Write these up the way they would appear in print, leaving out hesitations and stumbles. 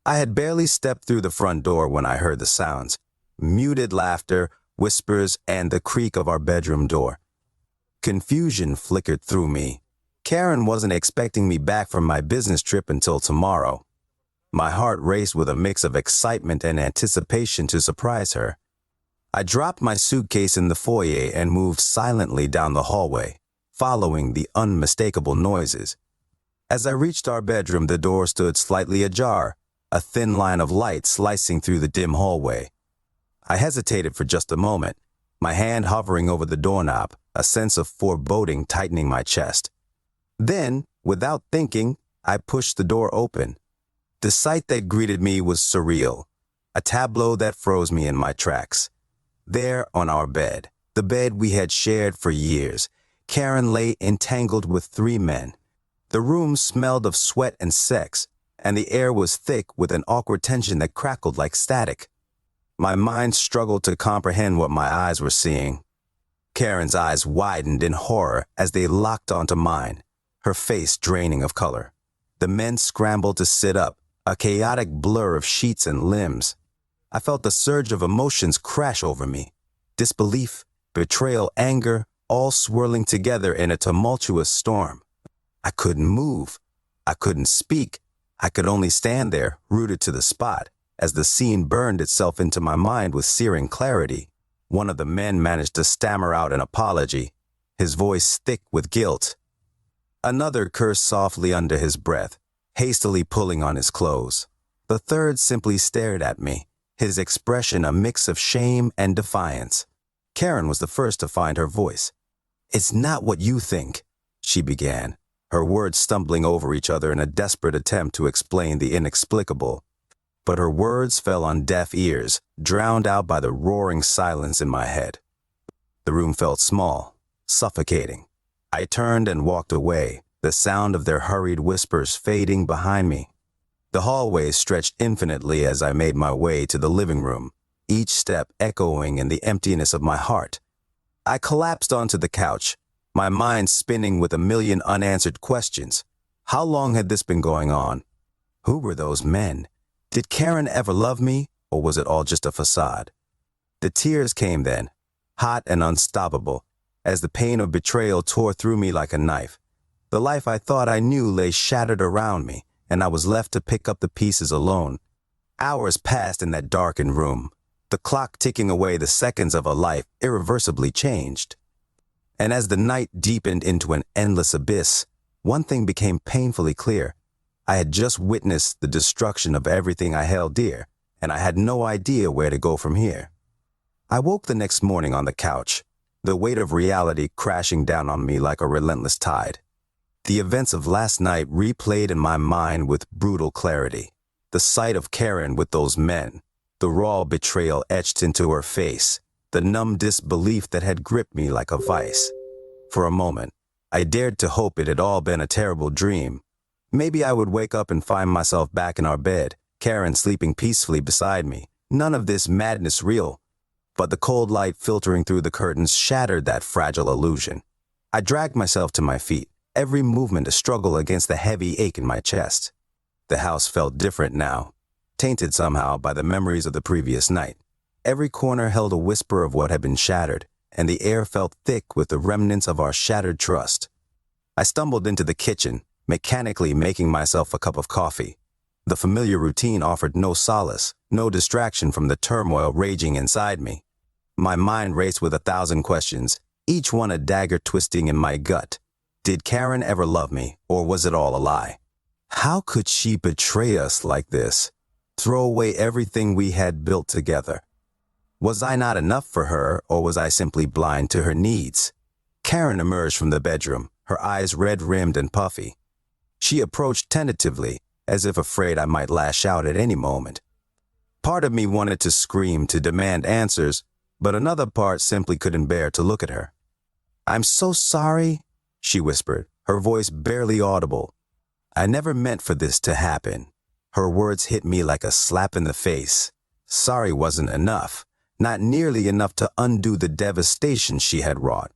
I had barely stepped through the front door when I heard the sounds. Muted laughter, whispers, and the creak of our bedroom door. Confusion flickered through me. Karen wasn't expecting me back from my business trip until tomorrow. My heart raced with a mix of excitement and anticipation to surprise her. I dropped my suitcase in the foyer and moved silently down the hallway, following the unmistakable noises. As I reached our bedroom, the door stood slightly ajar, a thin line of light slicing through the dim hallway. I hesitated for just a moment, my hand hovering over the doorknob, a sense of foreboding tightening my chest. Then, without thinking, I pushed the door open. The sight that greeted me was surreal, a tableau that froze me in my tracks. There on our bed, the bed we had shared for years, Karen lay entangled with 3 men. The room smelled of sweat and sex, and the air was thick with an awkward tension that crackled like static. My mind struggled to comprehend what my eyes were seeing. Karen's eyes widened in horror as they locked onto mine, her face draining of color. The men scrambled to sit up, a chaotic blur of sheets and limbs. I felt a surge of emotions crash over me. Disbelief, betrayal, anger, all swirling together in a tumultuous storm. I couldn't move. I couldn't speak. I could only stand there, rooted to the spot, as the scene burned itself into my mind with searing clarity. One of the men managed to stammer out an apology, his voice thick with guilt. Another cursed softly under his breath, hastily pulling on his clothes. The third simply stared at me, his expression a mix of shame and defiance. Karen was the first to find her voice. "It's not what you think," she began, her words stumbling over each other in a desperate attempt to explain the inexplicable. But her words fell on deaf ears, drowned out by the roaring silence in my head. The room felt small, suffocating. I turned and walked away, the sound of their hurried whispers fading behind me. The hallway stretched infinitely as I made my way to the living room, each step echoing in the emptiness of my heart. I collapsed onto the couch, my mind spinning with a million unanswered questions. How long had this been going on? Who were those men? Did Karen ever love me, or was it all just a facade? The tears came then, hot and unstoppable, as the pain of betrayal tore through me like a knife. The life I thought I knew lay shattered around me, and I was left to pick up the pieces alone. Hours passed in that darkened room, the clock ticking away the seconds of a life irreversibly changed. And as the night deepened into an endless abyss, one thing became painfully clear. I had just witnessed the destruction of everything I held dear, and I had no idea where to go from here. I woke the next morning on the couch, the weight of reality crashing down on me like a relentless tide. The events of last night replayed in my mind with brutal clarity. The sight of Karen with those men, the raw betrayal etched into her face, the numb disbelief that had gripped me like a vice. For a moment, I dared to hope it had all been a terrible dream. Maybe I would wake up and find myself back in our bed, Karen sleeping peacefully beside me. None of this madness real. But the cold light filtering through the curtains shattered that fragile illusion. I dragged myself to my feet, every movement a struggle against the heavy ache in my chest. The house felt different now, tainted somehow by the memories of the previous night. Every corner held a whisper of what had been shattered, and the air felt thick with the remnants of our shattered trust. I stumbled into the kitchen, mechanically making myself a cup of coffee. The familiar routine offered no solace, no distraction from the turmoil raging inside me. My mind raced with 1,000 questions, each one a dagger twisting in my gut. Did Karen ever love me, or was it all a lie? How could she betray us like this? Throw away everything we had built together? Was I not enough for her, or was I simply blind to her needs? Karen emerged from the bedroom, her eyes red-rimmed and puffy. She approached tentatively, as if afraid I might lash out at any moment. Part of me wanted to scream, to demand answers, but another part simply couldn't bear to look at her. "I'm so sorry," she whispered, her voice barely audible. "I never meant for this to happen." Her words hit me like a slap in the face. Sorry wasn't enough, not nearly enough to undo the devastation she had wrought.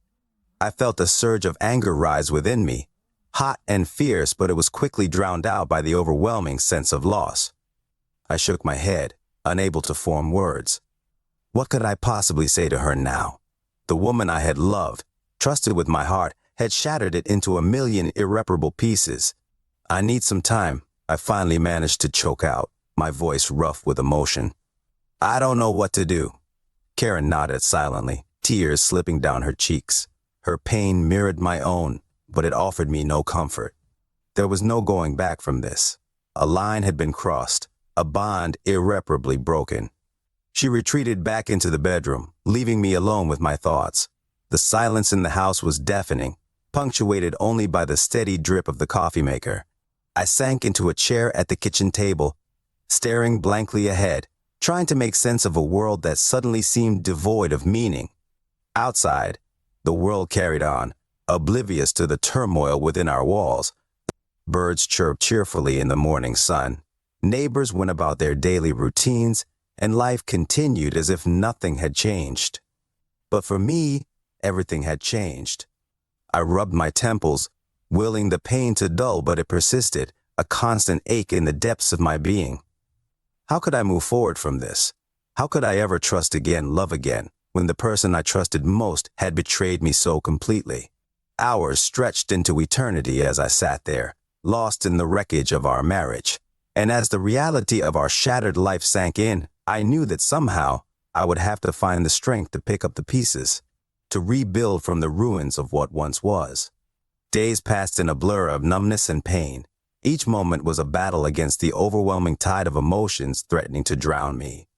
I felt a surge of anger rise within me, hot and fierce, but it was quickly drowned out by the overwhelming sense of loss. I shook my head, unable to form words. What could I possibly say to her now? The woman I had loved, trusted with my heart, had shattered it into a million irreparable pieces. I need some time, I finally managed to choke out, my voice rough with emotion. I don't know what to do. Karen nodded silently, tears slipping down her cheeks. Her pain mirrored my own, but it offered me no comfort. There was no going back from this. A line had been crossed, a bond irreparably broken. She retreated back into the bedroom, leaving me alone with my thoughts. The silence in the house was deafening, punctuated only by the steady drip of the coffee maker. I sank into a chair at the kitchen table, staring blankly ahead, trying to make sense of a world that suddenly seemed devoid of meaning. Outside, the world carried on, oblivious to the turmoil within our walls. Birds chirped cheerfully in the morning sun. Neighbors went about their daily routines, and life continued as if nothing had changed. But for me, everything had changed. I rubbed my temples, willing the pain to dull, but it persisted, a constant ache in the depths of my being. How could I move forward from this? How could I ever trust again, love again, when the person I trusted most had betrayed me so completely? Hours stretched into eternity as I sat there, lost in the wreckage of our marriage. And as the reality of our shattered life sank in, I knew that somehow I would have to find the strength to pick up the pieces, to rebuild from the ruins of what once was. Days passed in a blur of numbness and pain. Each moment was a battle against the overwhelming tide of emotions threatening to drown me.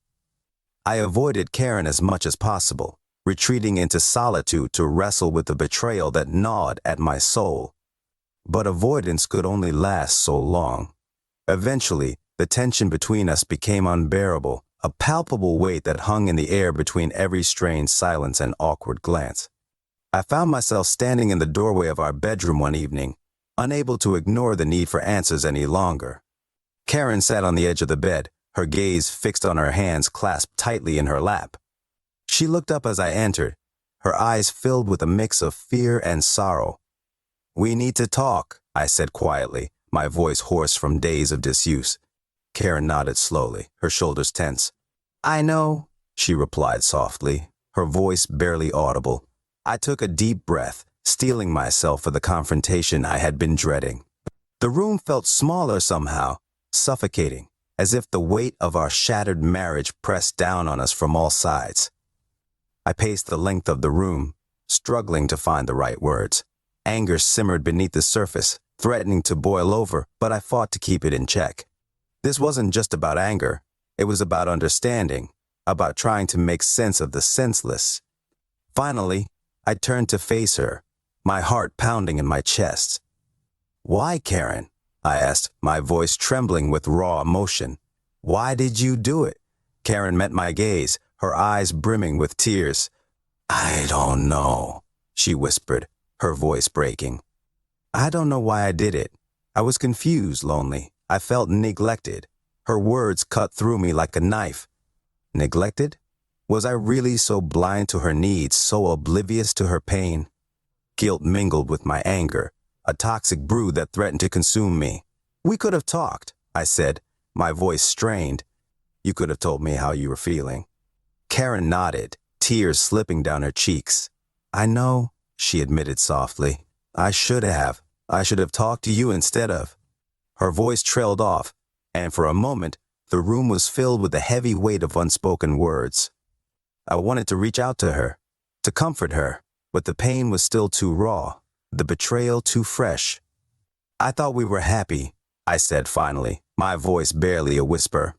I avoided Karen as much as possible, retreating into solitude to wrestle with the betrayal that gnawed at my soul. But avoidance could only last so long. Eventually, the tension between us became unbearable, a palpable weight that hung in the air between every strained silence and awkward glance. I found myself standing in the doorway of our bedroom one evening, unable to ignore the need for answers any longer. Karen sat on the edge of the bed, her gaze fixed on her hands clasped tightly in her lap. She looked up as I entered, her eyes filled with a mix of fear and sorrow. "We need to talk," I said quietly, my voice hoarse from days of disuse. Karen nodded slowly, her shoulders tense. "I know," she replied softly, her voice barely audible. I took a deep breath, steeling myself for the confrontation I had been dreading. The room felt smaller somehow, suffocating, as if the weight of our shattered marriage pressed down on us from all sides. I paced the length of the room, struggling to find the right words. Anger simmered beneath the surface, threatening to boil over, but I fought to keep it in check. This wasn't just about anger. It was about understanding, about trying to make sense of the senseless. Finally, I turned to face her, my heart pounding in my chest. "Why, Karen?" I asked, my voice trembling with raw emotion. "Why did you do it?" Karen met my gaze, her eyes brimming with tears. "I don't know," she whispered, her voice breaking. "I don't know why I did it. I was confused, lonely. I felt neglected." Her words cut through me like a knife. Neglected? Was I really so blind to her needs, so oblivious to her pain? Guilt mingled with my anger, a toxic brew that threatened to consume me. "We could have talked," I said, my voice strained. "You could have told me how you were feeling." Karen nodded, tears slipping down her cheeks. "I know," she admitted softly. I should have talked to you instead of." Her voice trailed off, and for a moment, the room was filled with the heavy weight of unspoken words. I wanted to reach out to her, to comfort her, but the pain was still too raw, the betrayal too fresh. "I thought we were happy," I said finally, my voice barely a whisper.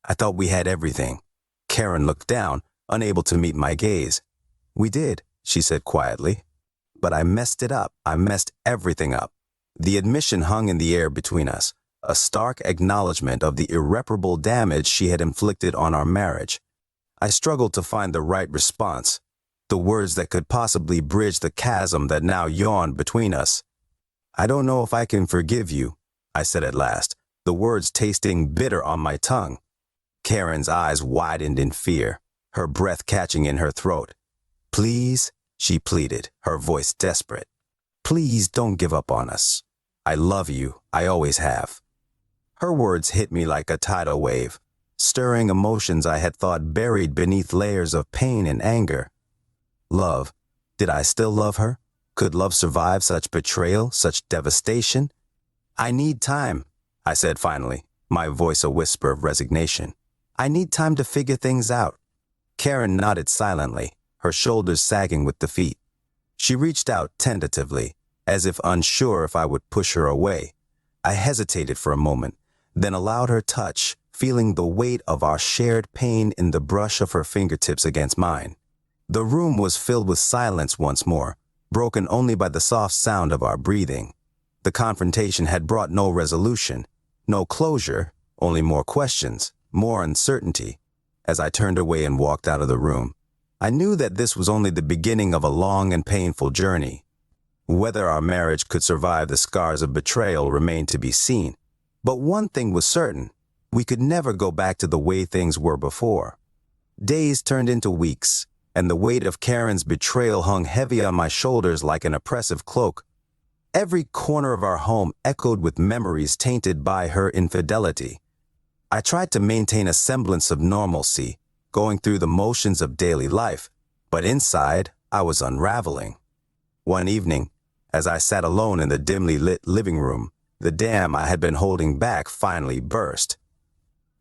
"I thought we had everything." Karen looked down, unable to meet my gaze. "We did," she said quietly. "But I messed it up. I messed everything up." The admission hung in the air between us, a stark acknowledgement of the irreparable damage she had inflicted on our marriage. I struggled to find the right response, the words that could possibly bridge the chasm that now yawned between us. "I don't know if I can forgive you," I said at last, the words tasting bitter on my tongue. Karen's eyes widened in fear, her breath catching in her throat. "Please," she pleaded, her voice desperate. "Please don't give up on us. I love you. I always have." Her words hit me like a tidal wave, stirring emotions I had thought buried beneath layers of pain and anger. Love. Did I still love her? Could love survive such betrayal, such devastation? I need time, I said finally, my voice a whisper of resignation. I need time to figure things out. Karen nodded silently, her shoulders sagging with defeat. She reached out tentatively, as if unsure if I would push her away. I hesitated for a moment, then allowed her touch, feeling the weight of our shared pain in the brush of her fingertips against mine. The room was filled with silence once more, broken only by the soft sound of our breathing. The confrontation had brought no resolution, no closure, only more questions, more uncertainty. As I turned away and walked out of the room, I knew that this was only the beginning of a long and painful journey. Whether our marriage could survive the scars of betrayal remained to be seen. But one thing was certain, we could never go back to the way things were before. Days turned into weeks, and the weight of Karen's betrayal hung heavy on my shoulders like an oppressive cloak. Every corner of our home echoed with memories tainted by her infidelity. I tried to maintain a semblance of normalcy, going through the motions of daily life, but inside, I was unraveling. One evening, as I sat alone in the dimly lit living room, the dam I had been holding back finally burst.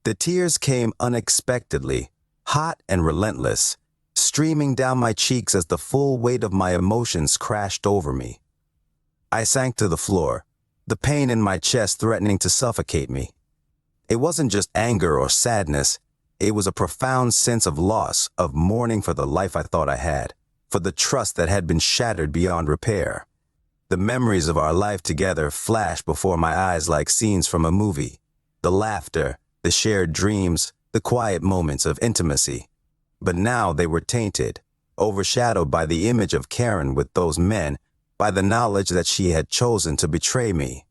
The tears came unexpectedly, hot and relentless, streaming down my cheeks as the full weight of my emotions crashed over me. I sank to the floor, the pain in my chest threatening to suffocate me. It wasn't just anger or sadness, it was a profound sense of loss, of mourning for the life I thought I had, for the trust that had been shattered beyond repair. The memories of our life together flashed before my eyes like scenes from a movie. The laughter, the shared dreams, the quiet moments of intimacy. But now they were tainted, overshadowed by the image of Karen with those men, by the knowledge that she had chosen to betray me.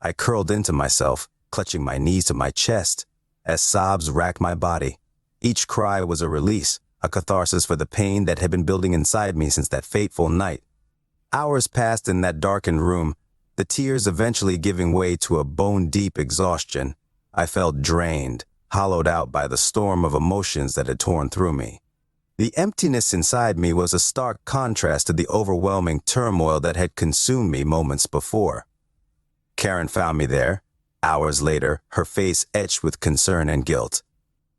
I curled into myself, clutching my knees to my chest, as sobs racked my body. Each cry was a release, a catharsis for the pain that had been building inside me since that fateful night. Hours passed in that darkened room, the tears eventually giving way to a bone-deep exhaustion. I felt drained, hollowed out by the storm of emotions that had torn through me. The emptiness inside me was a stark contrast to the overwhelming turmoil that had consumed me moments before. Karen found me there, hours later, her face etched with concern and guilt.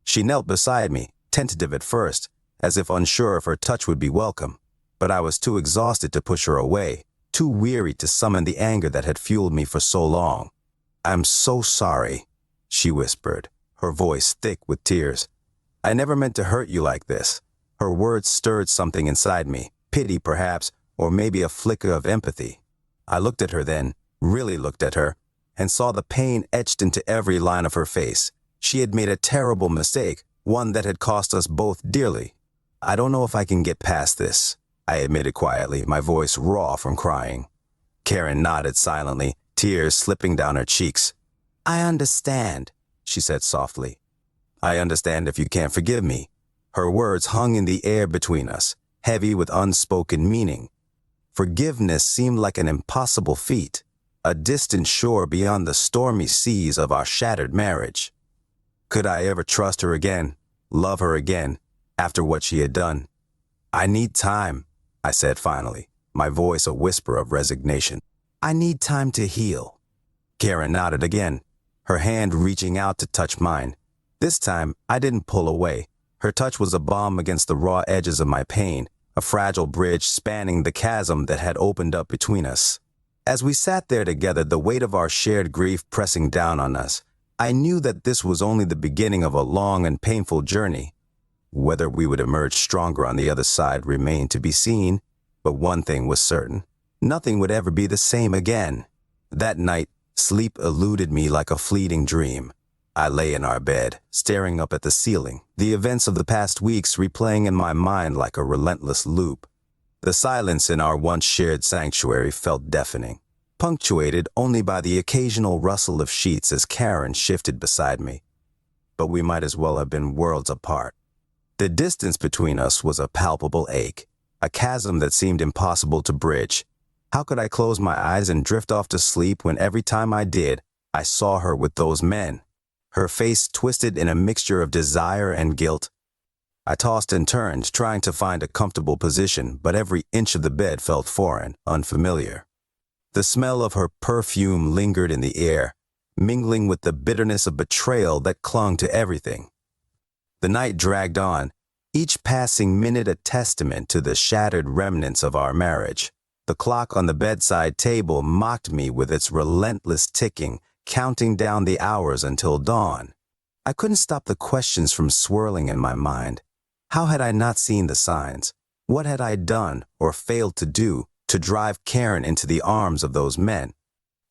She knelt beside me, tentative at first, as if unsure if her touch would be welcome. But I was too exhausted to push her away, too weary to summon the anger that had fueled me for so long. "I'm so sorry," she whispered, her voice thick with tears. "I never meant to hurt you like this." Her words stirred something inside me, pity perhaps, or maybe a flicker of empathy. I looked at her then, really looked at her, and saw the pain etched into every line of her face. She had made a terrible mistake, one that had cost us both dearly. "I don't know if I can get past this," I admitted quietly, my voice raw from crying. Karen nodded silently, tears slipping down her cheeks. "I understand," she said softly. "I understand if you can't forgive me." Her words hung in the air between us, heavy with unspoken meaning. Forgiveness seemed like an impossible feat, a distant shore beyond the stormy seas of our shattered marriage. Could I ever trust her again, love her again, after what she had done? "I need time," I said finally, my voice a whisper of resignation. "I need time to heal." Karen nodded again, her hand reaching out to touch mine. This time, I didn't pull away. Her touch was a balm against the raw edges of my pain, a fragile bridge spanning the chasm that had opened up between us. As we sat there together, the weight of our shared grief pressing down on us, I knew that this was only the beginning of a long and painful journey. Whether we would emerge stronger on the other side remained to be seen, but one thing was certain. Nothing would ever be the same again. That night, sleep eluded me like a fleeting dream. I lay in our bed, staring up at the ceiling, the events of the past weeks replaying in my mind like a relentless loop. The silence in our once shared sanctuary felt deafening, punctuated only by the occasional rustle of sheets as Karen shifted beside me. But we might as well have been worlds apart. The distance between us was a palpable ache, a chasm that seemed impossible to bridge. How could I close my eyes and drift off to sleep when every time I did, I saw her with those men, her face twisted in a mixture of desire and guilt. I tossed and turned, trying to find a comfortable position, but every inch of the bed felt foreign, unfamiliar. The smell of her perfume lingered in the air, mingling with the bitterness of betrayal that clung to everything. The night dragged on, each passing minute a testament to the shattered remnants of our marriage. The clock on the bedside table mocked me with its relentless ticking, counting down the hours until dawn. I couldn't stop the questions from swirling in my mind. How had I not seen the signs? What had I done or failed to do to drive Karen into the arms of those men?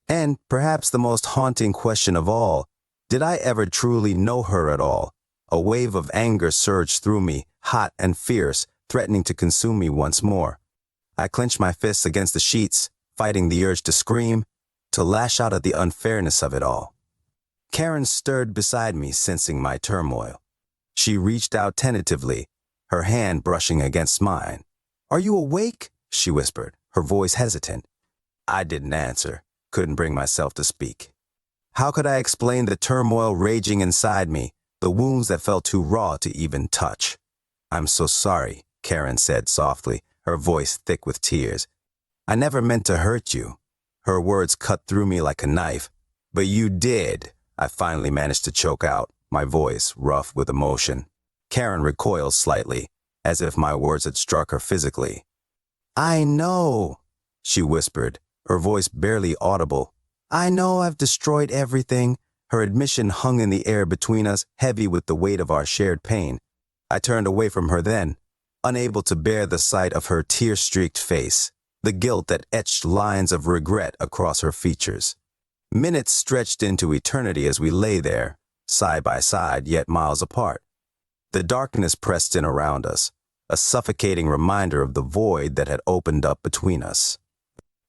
And perhaps the most haunting question of all, did I ever truly know her at all? A wave of anger surged through me, hot and fierce, threatening to consume me once more. I clenched my fists against the sheets, fighting the urge to scream, to lash out at the unfairness of it all. Karen stirred beside me, sensing my turmoil. She reached out tentatively, her hand brushing against mine. "Are you awake?" she whispered, her voice hesitant. I didn't answer, couldn't bring myself to speak. How could I explain the turmoil raging inside me, the wounds that felt too raw to even touch? "I'm so sorry," Karen said softly, her voice thick with tears. "I never meant to hurt you." Her words cut through me like a knife. "But you did," I finally managed to choke out, my voice rough with emotion. Karen recoiled slightly, as if my words had struck her physically. "I know," she whispered, her voice barely audible. "I know I've destroyed everything." Her admission hung in the air between us, heavy with the weight of our shared pain. I turned away from her then, unable to bear the sight of her tear-streaked face, the guilt that etched lines of regret across her features. Minutes stretched into eternity as we lay there, side by side, yet miles apart. The darkness pressed in around us, a suffocating reminder of the void that had opened up between us.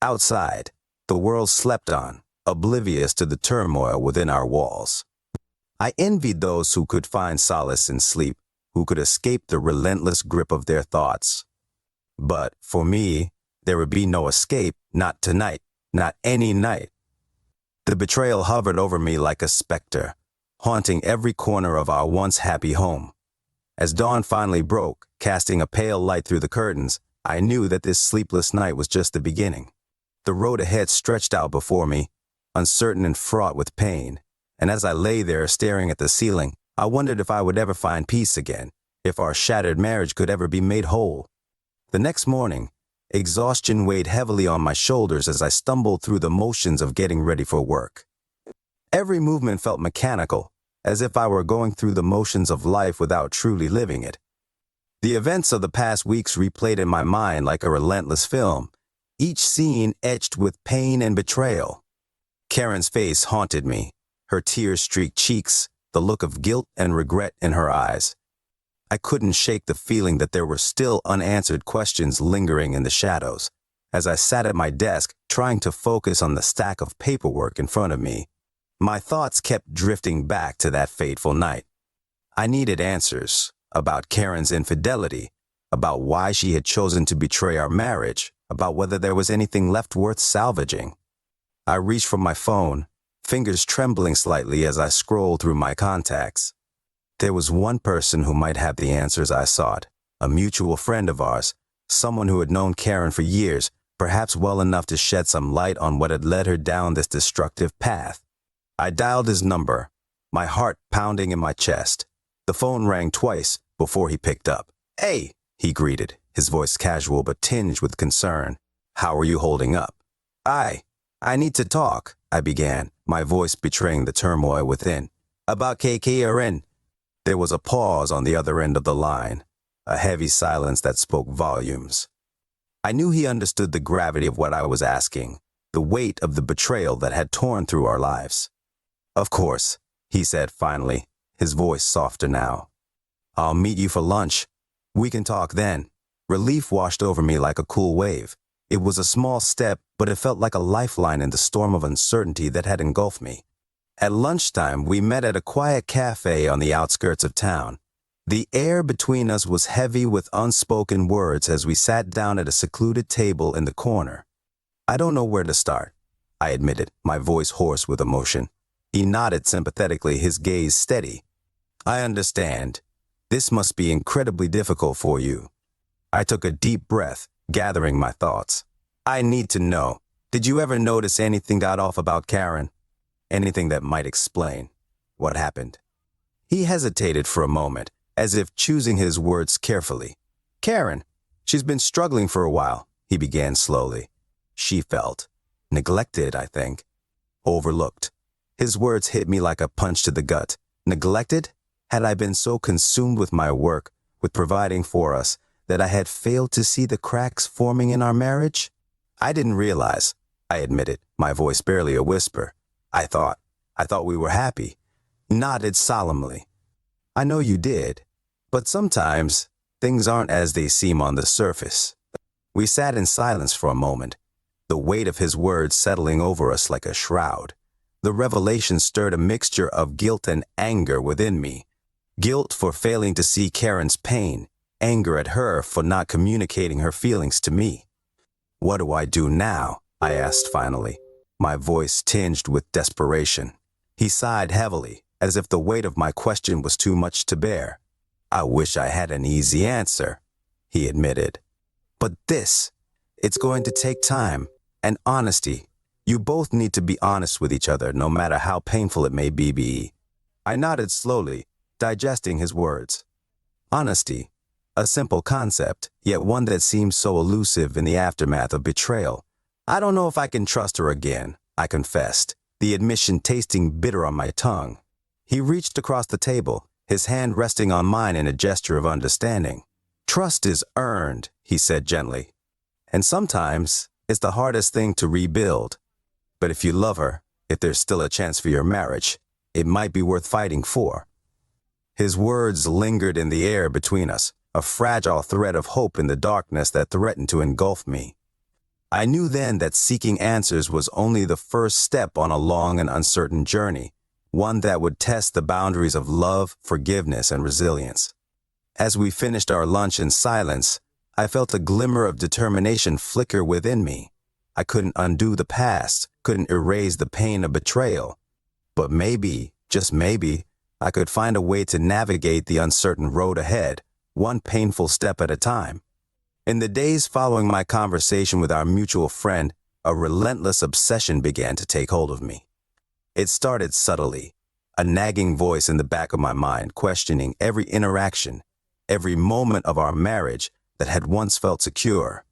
Outside, the world slept on, oblivious to the turmoil within our walls. I envied those who could find solace in sleep, who could escape the relentless grip of their thoughts. But for me, there would be no escape, not tonight, not any night. The betrayal hovered over me like a specter, haunting every corner of our once happy home. As dawn finally broke, casting a pale light through the curtains, I knew that this sleepless night was just the beginning. The road ahead stretched out before me, uncertain and fraught with pain, and as I lay there staring at the ceiling, I wondered if I would ever find peace again, if our shattered marriage could ever be made whole. The next morning, exhaustion weighed heavily on my shoulders as I stumbled through the motions of getting ready for work. Every movement felt mechanical, as if I were going through the motions of life without truly living it. The events of the past weeks replayed in my mind like a relentless film, each scene etched with pain and betrayal. Karen's face haunted me, her tear-streaked cheeks, the look of guilt and regret in her eyes. I couldn't shake the feeling that there were still unanswered questions lingering in the shadows. As I sat at my desk, trying to focus on the stack of paperwork in front of me, my thoughts kept drifting back to that fateful night. I needed answers about Karen's infidelity, about why she had chosen to betray our marriage, about whether there was anything left worth salvaging. I reached for my phone, fingers trembling slightly as I scrolled through my contacts. There was one person who might have the answers I sought, a mutual friend of ours, someone who had known Karen for years, perhaps well enough to shed some light on what had led her down this destructive path. I dialed his number, my heart pounding in my chest. The phone rang twice before he picked up. "Hey," he greeted, his voice casual but tinged with concern. "How are you holding up?" I need to talk," I began, my voice betraying the turmoil within. "About KKRN." There was a pause on the other end of the line, a heavy silence that spoke volumes. I knew he understood the gravity of what I was asking, the weight of the betrayal that had torn through our lives. "Of course," he said finally, his voice softer now. "I'll meet you for lunch. We can talk then." Relief washed over me like a cool wave. It was a small step, but it felt like a lifeline in the storm of uncertainty that had engulfed me. At lunchtime, we met at a quiet cafe on the outskirts of town. The air between us was heavy with unspoken words as we sat down at a secluded table in the corner. "I don't know where to start," I admitted, my voice hoarse with emotion. He nodded sympathetically, his gaze steady. I understand. This must be incredibly difficult for you. I took a deep breath, gathering my thoughts. I need to know, did you ever notice anything got off about Karen? Anything that might explain what happened? He hesitated for a moment, as if choosing his words carefully. Karen, she's been struggling for a while, he began slowly. She felt neglected, I think. Overlooked. His words hit me like a punch to the gut. Neglected? Had I been so consumed with my work, with providing for us, that I had failed to see the cracks forming in our marriage? I didn't realize, I admitted, my voice barely a whisper. I thought we were happy. Nodded solemnly. I know you did, but sometimes things aren't as they seem on the surface. We sat in silence for a moment, the weight of his words settling over us like a shroud. The revelation stirred a mixture of guilt and anger within me. Guilt for failing to see Karen's pain, anger at her for not communicating her feelings to me. What do I do now? I asked finally, my voice tinged with desperation. He sighed heavily, as if the weight of my question was too much to bear. I wish I had an easy answer, he admitted. But it's going to take time and honesty. You both need to be honest with each other, no matter how painful it may be. I nodded slowly, digesting his words. Honesty, a simple concept, yet one that seems so elusive in the aftermath of betrayal. I don't know if I can trust her again, I confessed, the admission tasting bitter on my tongue. He reached across the table, his hand resting on mine in a gesture of understanding. Trust is earned, he said gently. And sometimes it's the hardest thing to rebuild. But if you love her, if there's still a chance for your marriage, it might be worth fighting for. His words lingered in the air between us, a fragile thread of hope in the darkness that threatened to engulf me. I knew then that seeking answers was only the first step on a long and uncertain journey, one that would test the boundaries of love, forgiveness, and resilience. As we finished our lunch in silence, I felt a glimmer of determination flicker within me. I couldn't undo the past, couldn't erase the pain of betrayal. But maybe, just maybe, I could find a way to navigate the uncertain road ahead, one painful step at a time. In the days following my conversation with our mutual friend, a relentless obsession began to take hold of me. It started subtly, a nagging voice in the back of my mind questioning every interaction, every moment of our marriage that had once felt secure.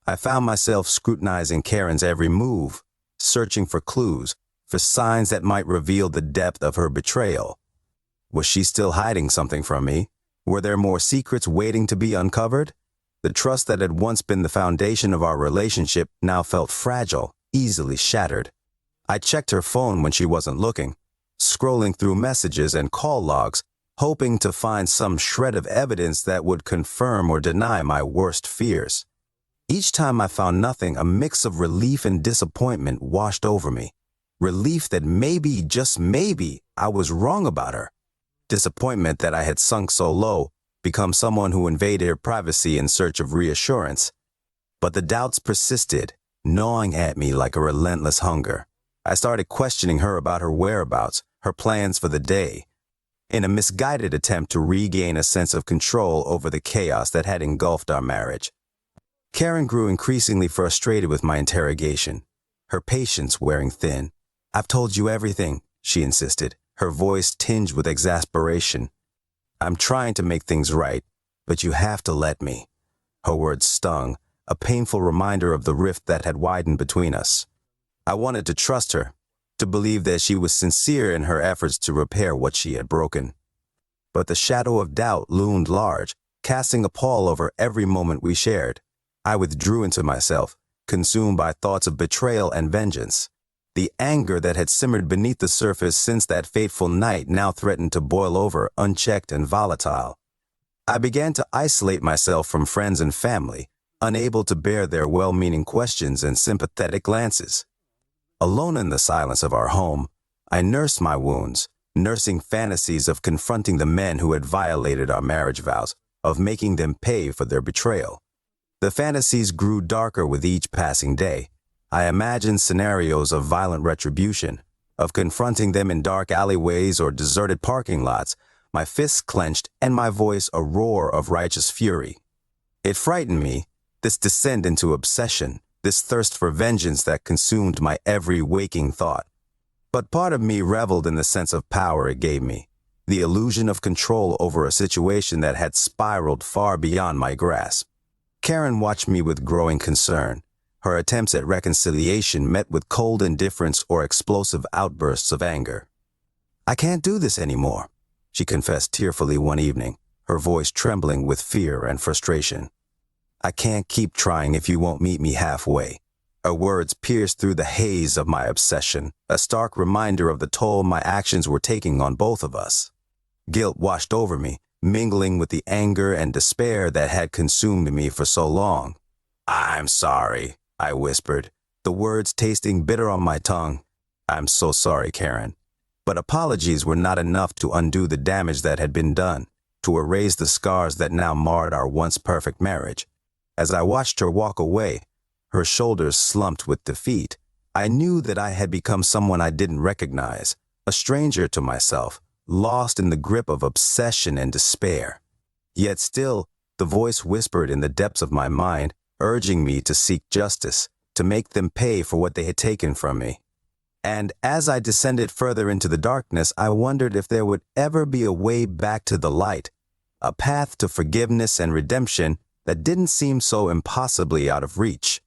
I found myself scrutinizing Karen's every move, searching for clues, for signs that might reveal the depth of her betrayal. Was she still hiding something from me? Were there more secrets waiting to be uncovered? The trust that had once been the foundation of our relationship now felt fragile, easily shattered. I checked her phone when she wasn't looking, scrolling through messages and call logs, hoping to find some shred of evidence that would confirm or deny my worst fears. Each time I found nothing, a mix of relief and disappointment washed over me. Relief that maybe, just maybe, I was wrong about her. Disappointment that I had sunk so low, become someone who invaded her privacy in search of reassurance. But the doubts persisted, gnawing at me like a relentless hunger. I started questioning her about her whereabouts, her plans for the day, in a misguided attempt to regain a sense of control over the chaos that had engulfed our marriage. Karen grew increasingly frustrated with my interrogation, her patience wearing thin. I've told you everything, she insisted, her voice tinged with exasperation. I'm trying to make things right, but you have to let me. Her words stung, a painful reminder of the rift that had widened between us. I wanted to trust her, to believe that she was sincere in her efforts to repair what she had broken. But the shadow of doubt loomed large, casting a pall over every moment we shared. I withdrew into myself, consumed by thoughts of betrayal and vengeance. The anger that had simmered beneath the surface since that fateful night now threatened to boil over, unchecked and volatile. I began to isolate myself from friends and family, unable to bear their well-meaning questions and sympathetic glances. Alone in the silence of our home, I nursed my wounds, nursing fantasies of confronting the men who had violated our marriage vows, of making them pay for their betrayal. The fantasies grew darker with each passing day. I imagined scenarios of violent retribution, of confronting them in dark alleyways or deserted parking lots, my fists clenched and my voice a roar of righteous fury. It frightened me, this descent into obsession, this thirst for vengeance that consumed my every waking thought. But part of me reveled in the sense of power it gave me, the illusion of control over a situation that had spiraled far beyond my grasp. Karen watched me with growing concern, her attempts at reconciliation met with cold indifference or explosive outbursts of anger. "I can't do this anymore," she confessed tearfully one evening, her voice trembling with fear and frustration. "I can't keep trying if you won't meet me halfway." Her words pierced through the haze of my obsession, a stark reminder of the toll my actions were taking on both of us. Guilt washed over me, mingling with the anger and despair that had consumed me for so long. "I'm sorry," I whispered, the words tasting bitter on my tongue. "I'm so sorry, Karen." But apologies were not enough to undo the damage that had been done, to erase the scars that now marred our once perfect marriage. As I watched her walk away, her shoulders slumped with defeat, I knew that I had become someone I didn't recognize, a stranger to myself, lost in the grip of obsession and despair. Yet still, the voice whispered in the depths of my mind, urging me to seek justice, to make them pay for what they had taken from me. And as I descended further into the darkness, I wondered if there would ever be a way back to the light, a path to forgiveness and redemption that didn't seem so impossibly out of reach.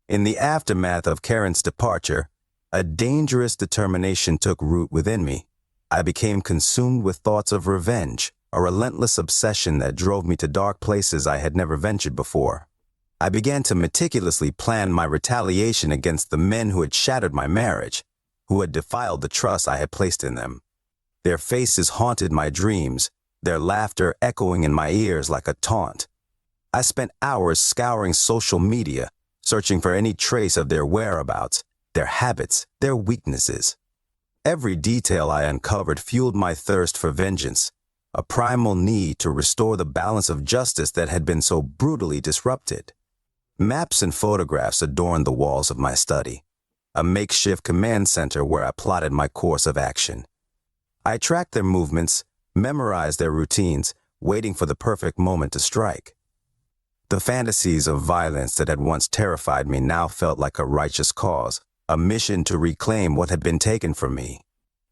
In the aftermath of Karen's departure, a dangerous determination took root within me. I became consumed with thoughts of revenge, a relentless obsession that drove me to dark places I had never ventured before. I began to meticulously plan my retaliation against the men who had shattered my marriage, who had defiled the trust I had placed in them. Their faces haunted my dreams, their laughter echoing in my ears like a taunt. I spent hours scouring social media, searching for any trace of their whereabouts, their habits, their weaknesses. Every detail I uncovered fueled my thirst for vengeance, a primal need to restore the balance of justice that had been so brutally disrupted. Maps and photographs adorned the walls of my study, a makeshift command center where I plotted my course of action. I tracked their movements, memorized their routines, waiting for the perfect moment to strike. The fantasies of violence that had once terrified me now felt like a righteous cause, a mission to reclaim what had been taken from me.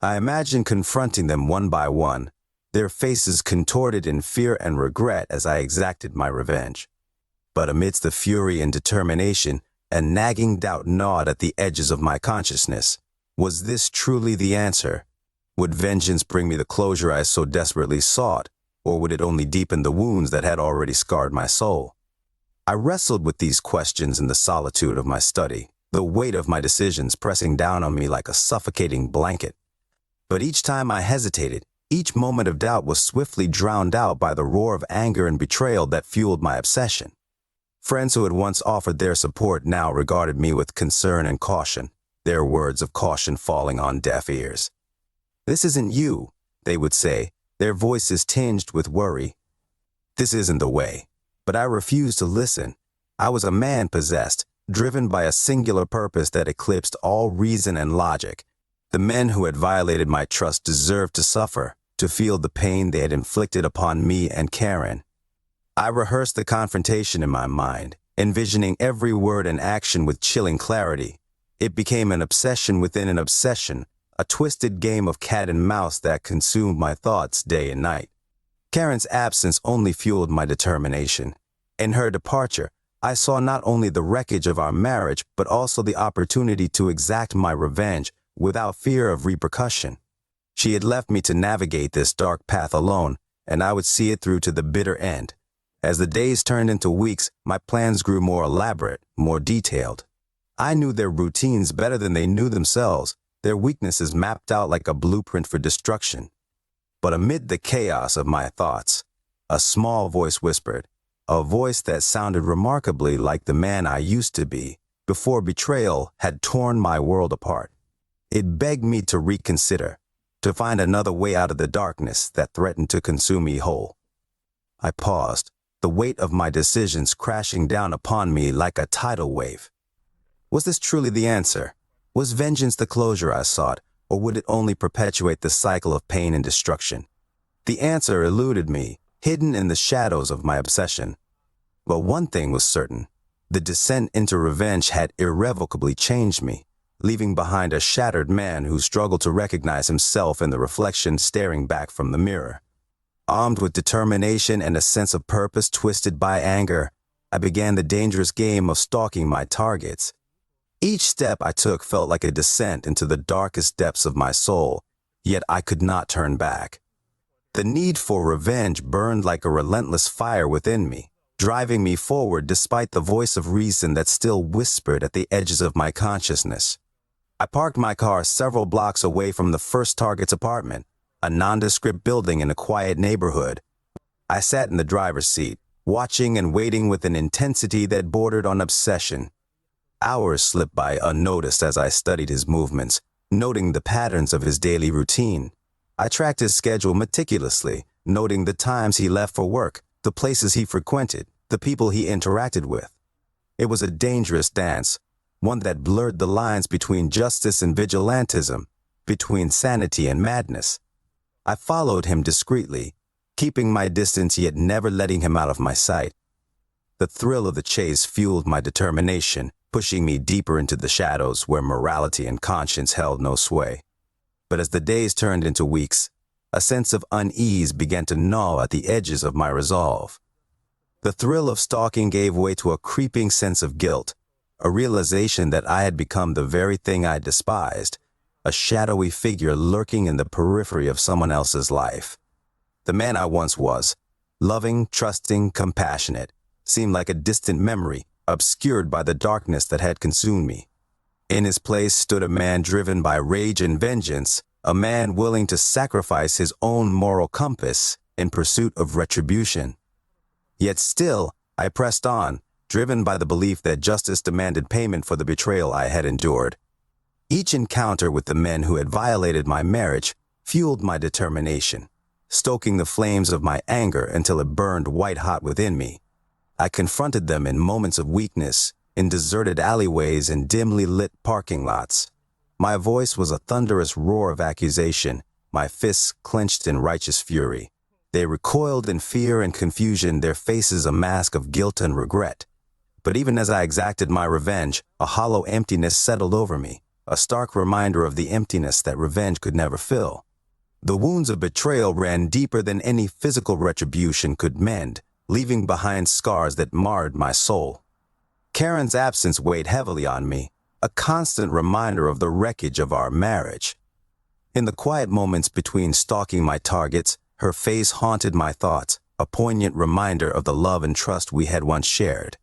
I imagined confronting them one by one, their faces contorted in fear and regret as I exacted my revenge. But amidst the fury and determination, a nagging doubt gnawed at the edges of my consciousness. Was this truly the answer? Would vengeance bring me the closure I so desperately sought, or would it only deepen the wounds that had already scarred my soul? I wrestled with these questions in the solitude of my study, the weight of my decisions pressing down on me like a suffocating blanket. But each time I hesitated, each moment of doubt was swiftly drowned out by the roar of anger and betrayal that fueled my obsession. Friends who had once offered their support now regarded me with concern and caution, their words of caution falling on deaf ears. "This isn't you," they would say, their voices tinged with worry. This isn't the way. But I refused to listen. I was a man possessed, driven by a singular purpose that eclipsed all reason and logic. The men who had violated my trust deserved to suffer, to feel the pain they had inflicted upon me and Karen. I rehearsed the confrontation in my mind, envisioning every word and action with chilling clarity. It became an obsession within an obsession, a twisted game of cat and mouse that consumed my thoughts day and night. Karen's absence only fueled my determination. In her departure, I saw not only the wreckage of our marriage, but also the opportunity to exact my revenge without fear of repercussion. She had left me to navigate this dark path alone, and I would see it through to the bitter end. As the days turned into weeks, my plans grew more elaborate, more detailed. I knew their routines better than they knew themselves, their weaknesses mapped out like a blueprint for destruction. But amid the chaos of my thoughts, a small voice whispered, a voice that sounded remarkably like the man I used to be before betrayal had torn my world apart. It begged me to reconsider, to find another way out of the darkness that threatened to consume me whole. I paused, the weight of my decisions crashing down upon me like a tidal wave. Was this truly the answer? Was vengeance the closure I sought, or would it only perpetuate the cycle of pain and destruction? The answer eluded me, hidden in the shadows of my obsession. But one thing was certain. The descent into revenge had irrevocably changed me, leaving behind a shattered man who struggled to recognize himself in the reflection staring back from the mirror. Armed with determination and a sense of purpose twisted by anger, I began the dangerous game of stalking my targets. Each step I took felt like a descent into the darkest depths of my soul, yet I could not turn back. The need for revenge burned like a relentless fire within me, driving me forward despite the voice of reason that still whispered at the edges of my consciousness. I parked my car several blocks away from the first target's apartment, a nondescript building in a quiet neighborhood. I sat in the driver's seat, watching and waiting with an intensity that bordered on obsession. Hours slipped by unnoticed as I studied his movements, noting the patterns of his daily routine. I tracked his schedule meticulously, noting the times he left for work, the places he frequented, the people he interacted with. It was a dangerous dance, one that blurred the lines between justice and vigilantism, between sanity and madness. I followed him discreetly, keeping my distance yet never letting him out of my sight. The thrill of the chase fueled my determination, pushing me deeper into the shadows where morality and conscience held no sway. But as the days turned into weeks, a sense of unease began to gnaw at the edges of my resolve. The thrill of stalking gave way to a creeping sense of guilt, a realization that I had become the very thing I despised, a shadowy figure lurking in the periphery of someone else's life. The man I once was, loving, trusting, compassionate, seemed like a distant memory, obscured by the darkness that had consumed me. In his place stood a man driven by rage and vengeance, a man willing to sacrifice his own moral compass in pursuit of retribution. Yet still, I pressed on, driven by the belief that justice demanded payment for the betrayal I had endured. Each encounter with the men who had violated my marriage fueled my determination, stoking the flames of my anger until it burned white-hot within me. I confronted them in moments of weakness, in deserted alleyways and dimly lit parking lots. My voice was a thunderous roar of accusation, my fists clenched in righteous fury. They recoiled in fear and confusion, their faces a mask of guilt and regret. But even as I exacted my revenge, a hollow emptiness settled over me, a stark reminder of the emptiness that revenge could never fill. The wounds of betrayal ran deeper than any physical retribution could mend, leaving behind scars that marred my soul. Karen's absence weighed heavily on me, a constant reminder of the wreckage of our marriage. In the quiet moments between stalking my targets, her face haunted my thoughts, a poignant reminder of the love and trust we had once shared.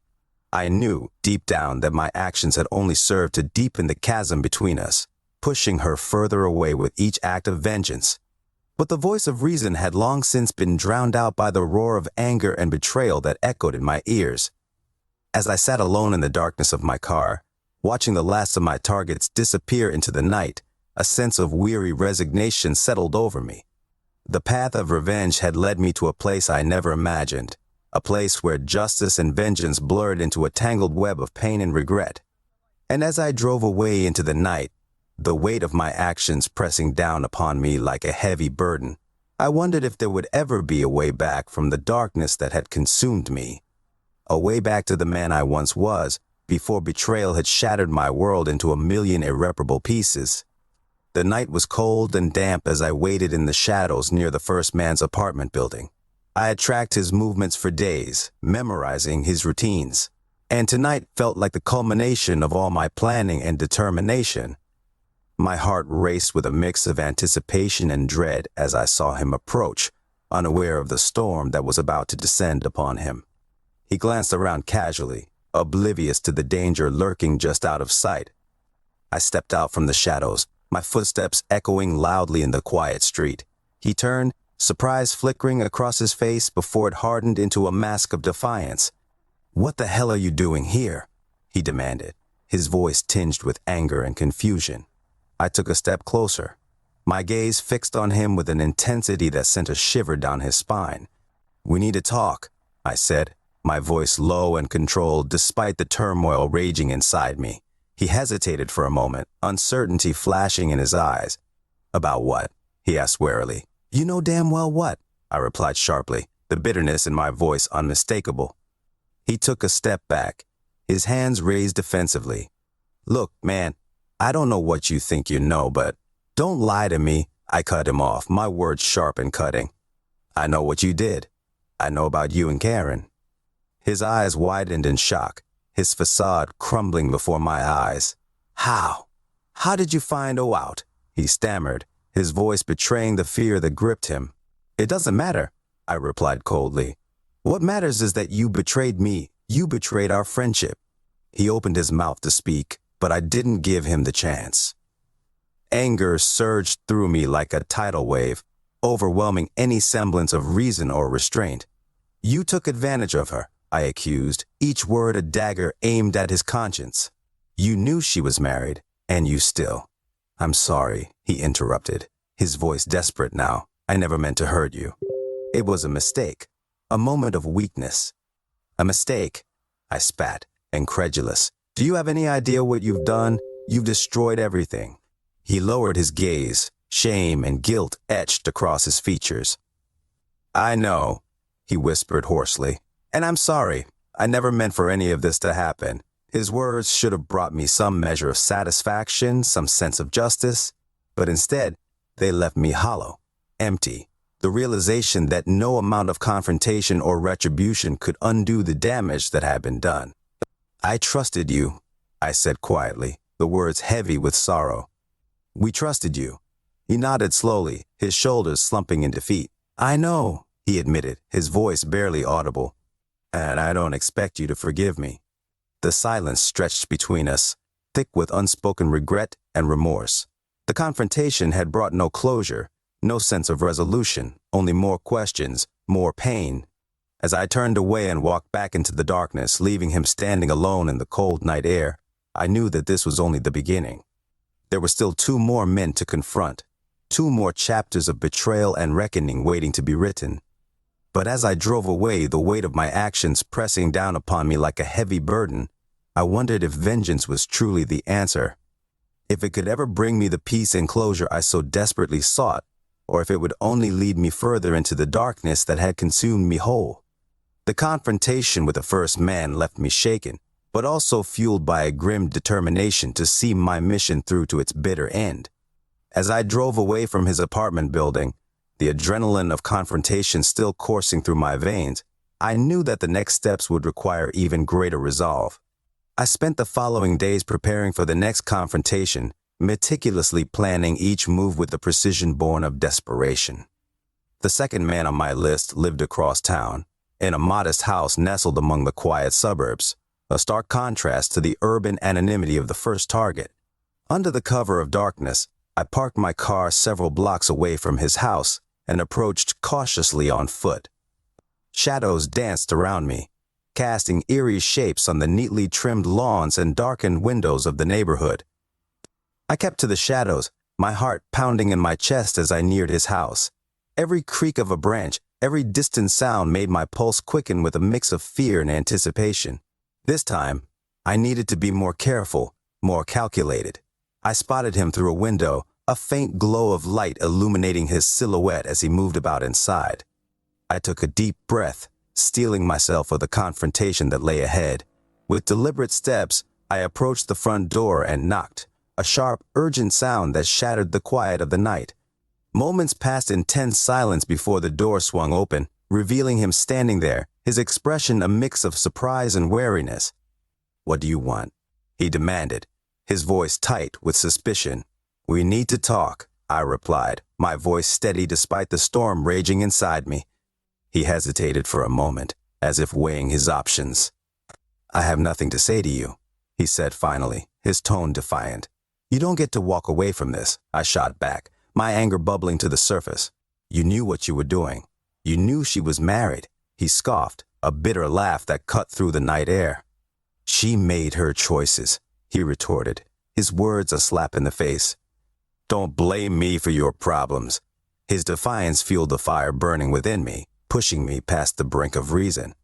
I knew, deep down, that my actions had only served to deepen the chasm between us, pushing her further away with each act of vengeance. But the voice of reason had long since been drowned out by the roar of anger and betrayal that echoed in my ears. As I sat alone in the darkness of my car, watching the last of my targets disappear into the night, a sense of weary resignation settled over me. The path of revenge had led me to a place I never imagined, a place where justice and vengeance blurred into a tangled web of pain and regret. And as I drove away into the night, the weight of my actions pressing down upon me like a heavy burden, I wondered if there would ever be a way back from the darkness that had consumed me. A way back to the man I once was, before betrayal had shattered my world into a million irreparable pieces. The night was cold and damp as I waited in the shadows near the first man's apartment building. I had tracked his movements for days, memorizing his routines, and tonight felt like the culmination of all my planning and determination. My heart raced with a mix of anticipation and dread as I saw him approach, unaware of the storm that was about to descend upon him. He glanced around casually, oblivious to the danger lurking just out of sight. I stepped out from the shadows, my footsteps echoing loudly in the quiet street. He turned, surprise flickering across his face before it hardened into a mask of defiance. "What the hell are you doing here?" he demanded, his voice tinged with anger and confusion. I took a step closer, my gaze fixed on him with an intensity that sent a shiver down his spine. "We need to talk," I said, my voice low and controlled despite the turmoil raging inside me. He hesitated for a moment, uncertainty flashing in his eyes. About what? He asked warily. You know damn well what, I replied sharply, the bitterness in my voice unmistakable. He took a step back, his hands raised defensively. Look, man, I don't know what you think you know, but don't lie to me. I cut him off, my words sharp and cutting. I know what you did. I know about you and Karen. His eyes widened in shock, his facade crumbling before my eyes. How? How did you find out? He stammered, his voice betraying the fear that gripped him. It doesn't matter, I replied coldly. What matters is that you betrayed me. You betrayed our friendship. He opened his mouth to speak, but I didn't give him the chance. Anger surged through me like a tidal wave, overwhelming any semblance of reason or restraint. You took advantage of her, I accused, each word a dagger aimed at his conscience. You knew she was married, and you still. I'm sorry, he interrupted, his voice desperate now. I never meant to hurt you. It was a mistake, a moment of weakness. A mistake, I spat, incredulous. Do you have any idea what you've done? You've destroyed everything. He lowered his gaze, shame and guilt etched across his features. I know, he whispered hoarsely, and I'm sorry. I never meant for any of this to happen. His words should have brought me some measure of satisfaction, some sense of justice, but instead, they left me hollow, empty, the realization that no amount of confrontation or retribution could undo the damage that had been done. I trusted you, I said quietly, the words heavy with sorrow. We trusted you. He nodded slowly, his shoulders slumping in defeat. I know, he admitted, his voice barely audible. And I don't expect you to forgive me. The silence stretched between us, thick with unspoken regret and remorse. The confrontation had brought no closure, no sense of resolution, only more questions, more pain. As I turned away and walked back into the darkness, leaving him standing alone in the cold night air, I knew that this was only the beginning. There were still 2 more men to confront, 2 more chapters of betrayal and reckoning waiting to be written. But as I drove away, the weight of my actions pressing down upon me like a heavy burden, I wondered if vengeance was truly the answer, if it could ever bring me the peace and closure I so desperately sought, or if it would only lead me further into the darkness that had consumed me whole. The confrontation with the first man left me shaken, but also fueled by a grim determination to see my mission through to its bitter end. As I drove away from his apartment building, the adrenaline of confrontation still coursing through my veins, I knew that the next steps would require even greater resolve. I spent the following days preparing for the next confrontation, meticulously planning each move with the precision born of desperation. The second man on my list lived across town, in a modest house nestled among the quiet suburbs, a stark contrast to the urban anonymity of the first target. Under the cover of darkness, I parked my car several blocks away from his house and approached cautiously on foot. Shadows danced around me, casting eerie shapes on the neatly trimmed lawns and darkened windows of the neighborhood. I kept to the shadows, my heart pounding in my chest as I neared his house. Every creak of a branch, every distant sound made my pulse quicken with a mix of fear and anticipation. This time, I needed to be more careful, more calculated. I spotted him through a window, a faint glow of light illuminating his silhouette as he moved about inside. I took a deep breath, steeling myself for the confrontation that lay ahead. With deliberate steps, I approached the front door and knocked, a sharp, urgent sound that shattered the quiet of the night. Moments passed in tense silence before the door swung open, revealing him standing there, his expression a mix of surprise and wariness. "What do you want?" he demanded, his voice tight with suspicion. "We need to talk," I replied, my voice steady despite the storm raging inside me. He hesitated for a moment, as if weighing his options. "I have nothing to say to you," he said finally, his tone defiant. "You don't get to walk away from this," I shot back, my anger bubbling to the surface. "You knew what you were doing. You knew she was married," he scoffed, a bitter laugh that cut through the night air. "She made her choices," he retorted, his words a slap in the face. "Don't blame me for your problems." His defiance fueled the fire burning within me, pushing me past the brink of reason.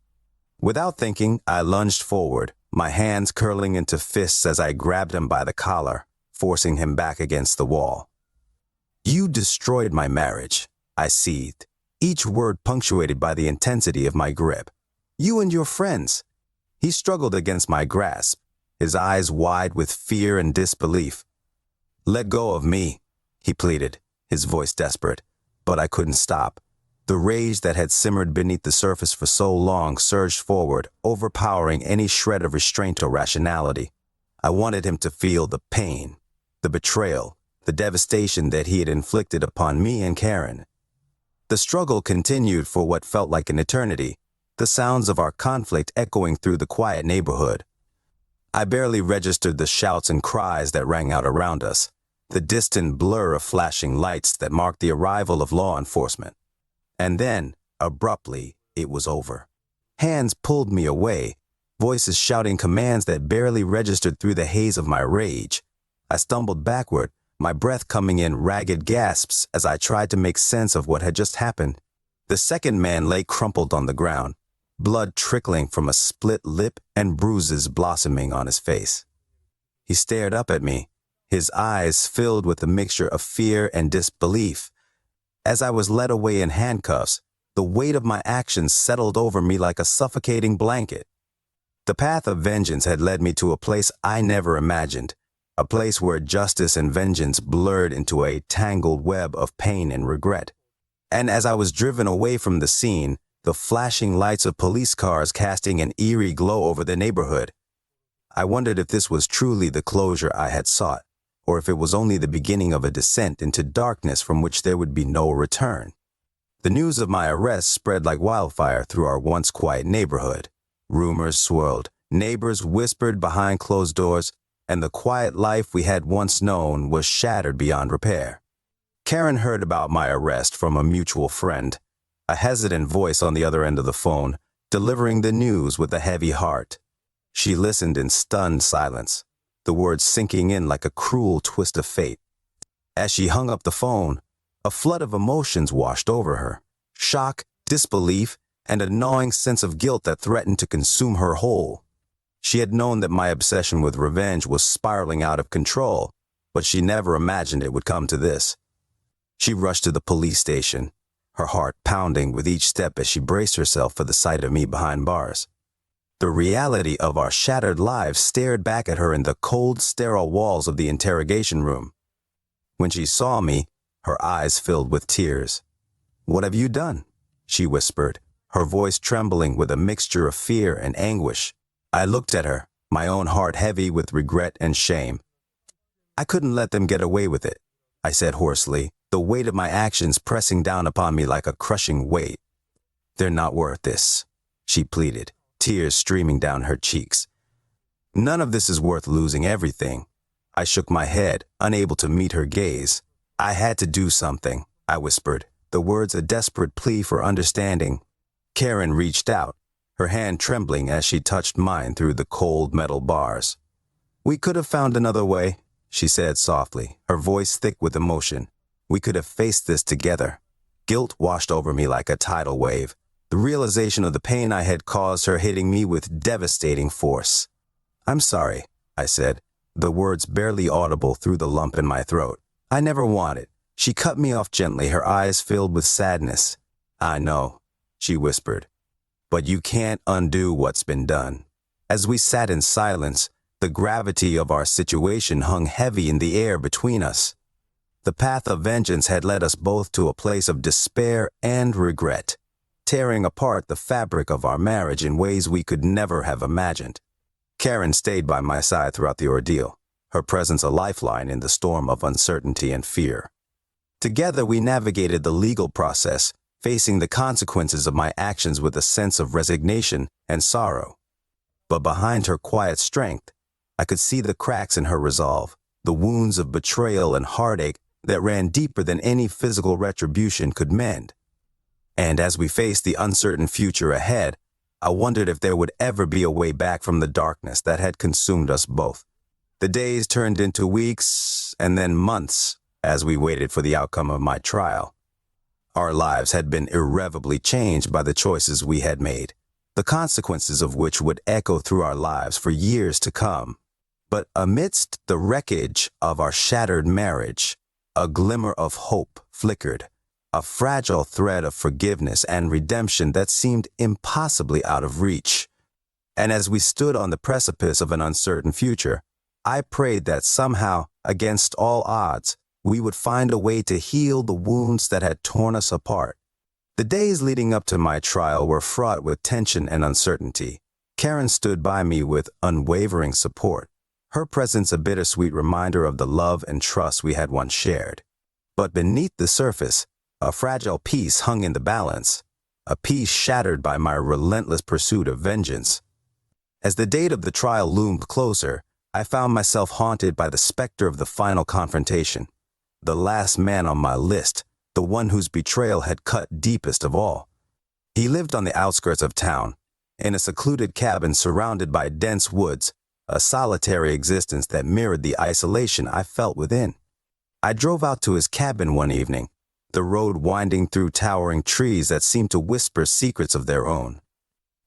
Without thinking, I lunged forward, my hands curling into fists as I grabbed him by the collar, forcing him back against the wall. You destroyed my marriage, I seethed, each word punctuated by the intensity of my grip. You and your friends. He struggled against my grasp, his eyes wide with fear and disbelief. Let go of me, he pleaded, his voice desperate. But I couldn't stop. The rage that had simmered beneath the surface for so long surged forward, overpowering any shred of restraint or rationality. I wanted him to feel the pain, the betrayal, the devastation that he had inflicted upon me and Karen. The struggle continued for what felt like an eternity, the sounds of our conflict echoing through the quiet neighborhood. I barely registered the shouts and cries that rang out around us, the distant blur of flashing lights that marked the arrival of law enforcement. And then, abruptly, it was over. Hands pulled me away, voices shouting commands that barely registered through the haze of my rage. I stumbled backward, my breath coming in ragged gasps as I tried to make sense of what had just happened. The second man lay crumpled on the ground, blood trickling from a split lip and bruises blossoming on his face. He stared up at me, his eyes filled with a mixture of fear and disbelief. As I was led away in handcuffs, the weight of my actions settled over me like a suffocating blanket. The path of vengeance had led me to a place I never imagined, a place where justice and vengeance blurred into a tangled web of pain and regret. And as I was driven away from the scene, the flashing lights of police cars casting an eerie glow over the neighborhood, I wondered if this was truly the closure I had sought, or if it was only the beginning of a descent into darkness from which there would be no return. The news of my arrest spread like wildfire through our once quiet neighborhood. Rumors swirled, neighbors whispered behind closed doors, and the quiet life we had once known was shattered beyond repair. Karen heard about my arrest from a mutual friend, a hesitant voice on the other end of the phone, delivering the news with a heavy heart. She listened in stunned silence, the words sinking in like a cruel twist of fate. As she hung up the phone, a flood of emotions washed over her. Shock, disbelief, and a gnawing sense of guilt that threatened to consume her whole. She had known that my obsession with revenge was spiraling out of control, but she never imagined it would come to this. She rushed to the police station, her heart pounding with each step as she braced herself for the sight of me behind bars. The reality of our shattered lives stared back at her in the cold, sterile walls of the interrogation room. When she saw me, her eyes filled with tears. "What have you done?" she whispered, her voice trembling with a mixture of fear and anguish. I looked at her, my own heart heavy with regret and shame. "I couldn't let them get away with it," I said hoarsely, the weight of my actions pressing down upon me like a crushing weight. "They're not worth this," she pleaded, tears streaming down her cheeks. "None of this is worth losing everything." I shook my head, unable to meet her gaze. "I had to do something," I whispered, the words a desperate plea for understanding. Karen reached out, her hand trembling as she touched mine through the cold metal bars. "We could have found another way," she said softly, her voice thick with emotion. "We could have faced this together." Guilt washed over me like a tidal wave, the realization of the pain I had caused her hitting me with devastating force. "I'm sorry," I said, the words barely audible through the lump in my throat. "I never wanted." She cut me off gently, her eyes filled with sadness. "I know," she whispered, "but you can't undo what's been done." As we sat in silence, the gravity of our situation hung heavy in the air between us. The path of vengeance had led us both to a place of despair and regret, tearing apart the fabric of our marriage in ways we could never have imagined. Karen stayed by my side throughout the ordeal, her presence a lifeline in the storm of uncertainty and fear. Together we navigated the legal process, facing the consequences of my actions with a sense of resignation and sorrow. But behind her quiet strength, I could see the cracks in her resolve, the wounds of betrayal and heartache that ran deeper than any physical retribution could mend. And as we faced the uncertain future ahead, I wondered if there would ever be a way back from the darkness that had consumed us both. The days turned into weeks and then months as we waited for the outcome of my trial. Our lives had been irrevocably changed by the choices we had made, the consequences of which would echo through our lives for years to come. But amidst the wreckage of our shattered marriage, A glimmer of hope flickered, a fragile thread of forgiveness and redemption that seemed impossibly out of reach. And as we stood on the precipice of an uncertain future, I prayed that somehow, against all odds, we would find a way to heal the wounds that had torn us apart. The days leading up to my trial were fraught with tension and uncertainty. Karen stood by me with unwavering support, her presence a bittersweet reminder of the love and trust we had once shared. But beneath the surface, a fragile peace hung in the balance, a peace shattered by my relentless pursuit of vengeance. As the date of the trial loomed closer, I found myself haunted by the specter of the final confrontation. The last man on my list, the one whose betrayal had cut deepest of all. He lived on the outskirts of town, in a secluded cabin surrounded by dense woods, a solitary existence that mirrored the isolation I felt within. I drove out to his cabin one evening, the road winding through towering trees that seemed to whisper secrets of their own.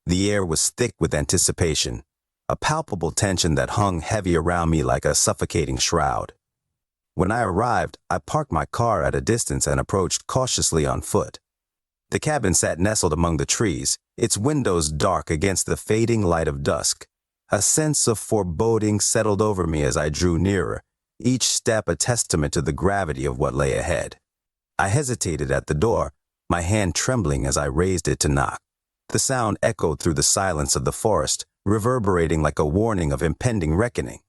The air was thick with anticipation, a palpable tension that hung heavy around me like a suffocating shroud. When I arrived, I parked my car at a distance and approached cautiously on foot. The cabin sat nestled among the trees, its windows dark against the fading light of dusk. A sense of foreboding settled over me as I drew nearer, each step a testament to the gravity of what lay ahead. I hesitated at the door, my hand trembling as I raised it to knock. The sound echoed through the silence of the forest, reverberating like a warning of impending reckoning.